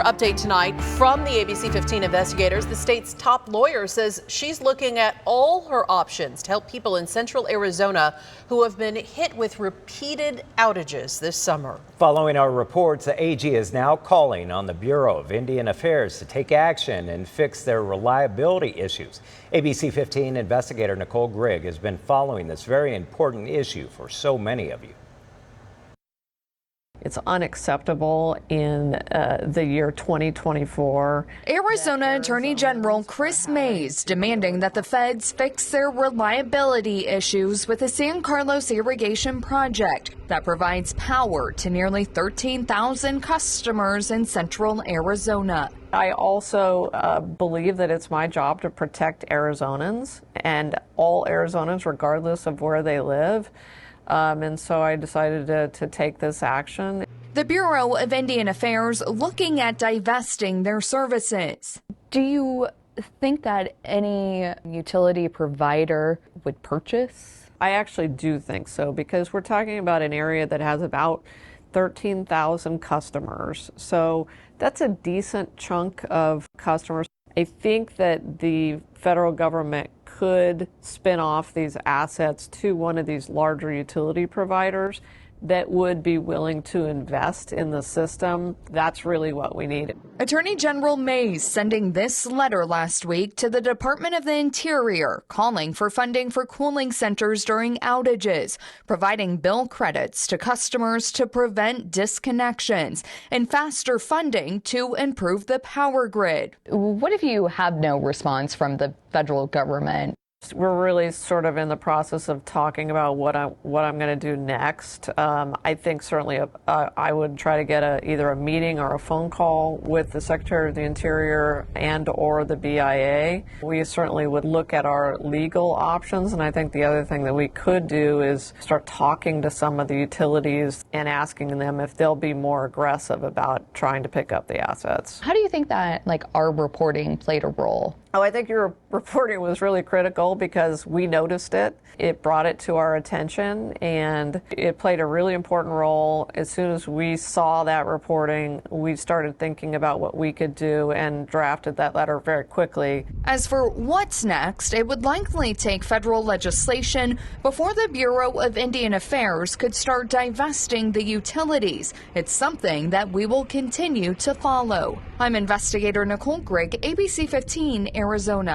update tonight from the ABC15 investigators. The state's top lawyer says she's looking at all her options to help people in central Arizona who have been hit with repeated outages this summer. Following our reports, the AG is now calling on the Bureau of Indian Affairs to take action and fix their reliability issues. ABC15 investigator Nicole Grigg has been following this very important issue for so many of you. It's unacceptable in the year 2024. Arizona Attorney General Kris Mayes demanding that the feds fix their reliability issues with the San Carlos irrigation project that provides power to nearly 13,000 customers in central Arizona. I also believe that it's my job to protect Arizonans and all Arizonans regardless of where they live. And so I decided to take this action. The Bureau of Indian Affairs looking at divesting their services. Do you think that any utility provider would purchase? I actually do think so, because we're talking about an area that has about 13,000 customers. So that's a decent chunk of customers. I think that the federal government could spin off these assets to one of these larger utility providers that would be willing to invest in the system. That's really what we need. Attorney General Mayes sending this letter last week to the Department of the Interior, calling for funding for cooling centers during outages, providing bill credits to customers to prevent disconnections, and faster funding to improve the power grid. What if you have no response from the federal government? We're really sort of in the process of talking about what I'm going to do next. I think certainly I would try to get either a meeting or a phone call with the Secretary of the Interior and or the BIA. We certainly would look at our legal options, and I think the other thing that we could do is start talking to some of the utilities and asking them if they'll be more aggressive about trying to pick up the assets. How do you think that our reporting played a role? Oh, I think your reporting was really critical because we noticed it. It brought it to our attention, and it played a really important role. As soon as we saw that reporting, we started thinking about what we could do and drafted that letter very quickly. As for what's next, it would likely take federal legislation before the Bureau of Indian Affairs could start divesting the utilities. It's something that we will continue to follow. I'm investigator Nicole Grigg, ABC15 Arizona.